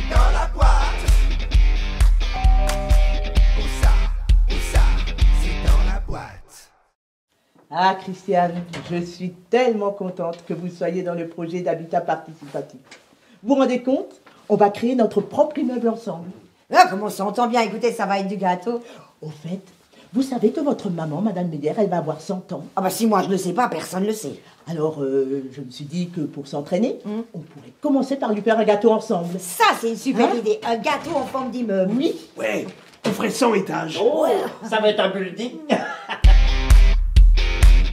c'est dans la boîte. Où ça, c'est dans la boîte. Ah, Christiane, je suis tellement contente que vous soyez dans le projet d'habitat participatif. Vous vous rendez compte? On va créer notre propre immeuble ensemble. Ah, comment on s'entend bien, écoutez, ça va être du gâteau. Au fait, vous savez que votre maman, Madame Médère, elle va avoir 100 ans. Ah bah si moi je ne le sais pas, personne ne le sait. Alors, je me suis dit que pour s'entraîner, on pourrait commencer par lui faire un gâteau ensemble. Ça, c'est une super idée, un gâteau en forme d'immeuble. Oui. Ouais, on ferait 100 étages. Oh, ça va être un building.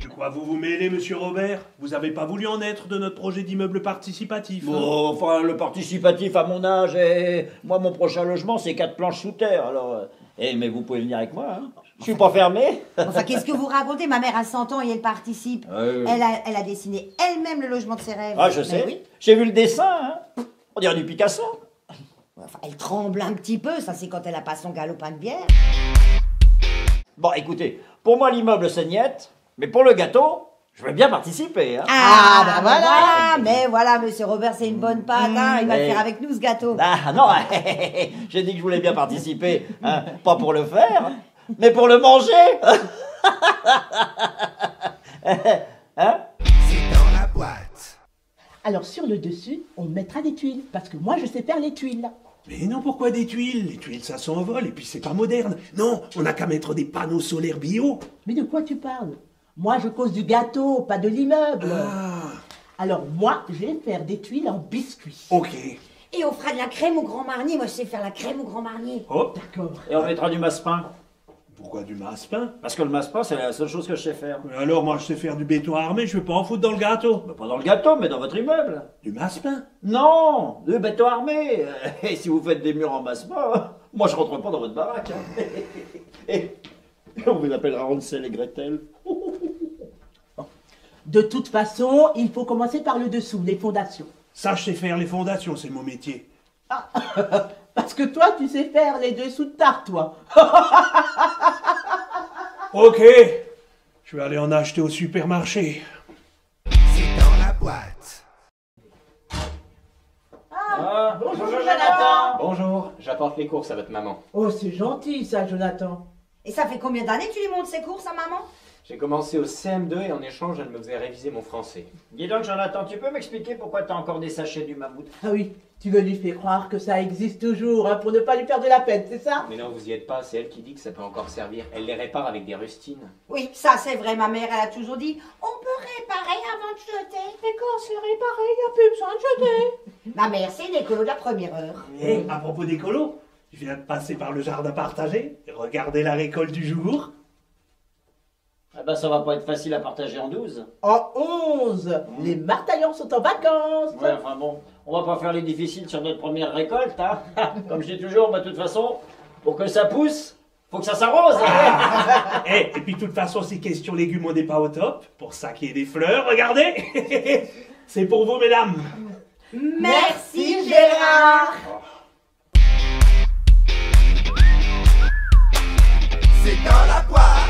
De quoi vous vous mêlez, monsieur Robert? Vous avez pas voulu en être de notre projet d'immeuble participatif, hein? Bon, enfin, le participatif à mon âge, et moi, mon prochain logement, c'est 4 planches sous terre, alors... mais vous pouvez venir avec moi, hein. Je suis pas fermé. Enfin, qu'est-ce que vous racontez? Ma mère a 100 ans et elle participe. Elle a dessiné elle-même le logement de ses rêves. Ah, je Mais sais. oui. J'ai vu le dessin, hein. On dirait du Picasso. Enfin, elle tremble un petit peu, ça c'est quand elle a pas son galopin de bière. Bon, écoutez, pour moi, l'immeuble, c'est niette, mais pour le gâteau, je veux bien participer, hein. Ah, bah voilà. Mais voilà, monsieur Robert, c'est une bonne pâte, hein. Il va le faire avec nous, ce gâteau. Ah non, j'ai dit que je voulais bien participer, hein. Pas pour le faire, mais pour le manger. Hein? C'est dans la boîte. Alors, sur le dessus, on mettra des tuiles, parce que moi, je sais faire les tuiles. Mais non, pourquoi des tuiles? Les tuiles, ça s'envole, et puis c'est pas moderne. Non, on n'a qu'à mettre des panneaux solaires bio. Mais de quoi tu parles? Moi, je cause du gâteau, pas de l'immeuble. Ah, Alors, moi, je vais faire des tuiles en biscuits. ok. Et on fera de la crème au Grand Marnier. Moi, je sais faire la crème au Grand Marnier. Oh, D'accord. Et on mettra du massepain. pourquoi du massepain? Parce que le massepain, c'est la seule chose que je sais faire. Mais alors, moi, je sais faire du béton armé, je vais pas en foutre dans le gâteau. Bah, pas dans le gâteau, mais dans votre immeuble. Du massepain? Non, de béton armé. Et si vous faites des murs en massepain, moi je rentre pas dans votre baraque, hein. Et on vous appellera Hansel et Gretel. De toute façon, il faut commencer par le dessous, les fondations. Ça, je sais faire les fondations, c'est mon métier. Parce que toi, tu sais faire les dessous de tarte, toi. Ok, je vais aller en acheter au supermarché. C'est dans la boîte. Bonjour, Jonathan. Bonjour, j'apporte les courses à votre maman. Oh, c'est gentil, ça, Jonathan. Et ça fait combien d'années que tu lui montres ses courses à maman? J'ai commencé au CM2 et en échange, elle me faisait réviser mon français. Dis donc, Jonathan, tu peux m'expliquer pourquoi t'as encore des sachets du mammouth? Ah oui, tu veux lui faire croire que ça existe toujours, hein, pour ne pas lui faire de la peine, c'est ça? Mais non, vous y êtes pas, c'est elle qui dit que ça peut encore servir. Elle les répare avec des rustines. Oui, ça c'est vrai, ma mère, elle a toujours dit on peut réparer avant de jeter. Mais quand c'est réparé, il n'y a plus besoin de jeter. Ma mère, c'est une écolo de la première heure. Et à propos d'écolo, je viens de passer par le jardin partagé et regardez la récolte du jour. Ah bah ça va pas être facile à partager en 12. En 11, les Martaillons sont en vacances. Ouais, enfin bon, on va pas faire les difficiles sur notre première récolte, hein. Comme je dis toujours, bah, de toute façon, pour que ça pousse, faut que ça s'arrose. Et puis de toute façon, ces questions légumes, on n'est pas au top. Pour ça qu'il y ait des fleurs, regardez. C'est pour vous, mesdames. Merci Gérard. C'est dans la boîte.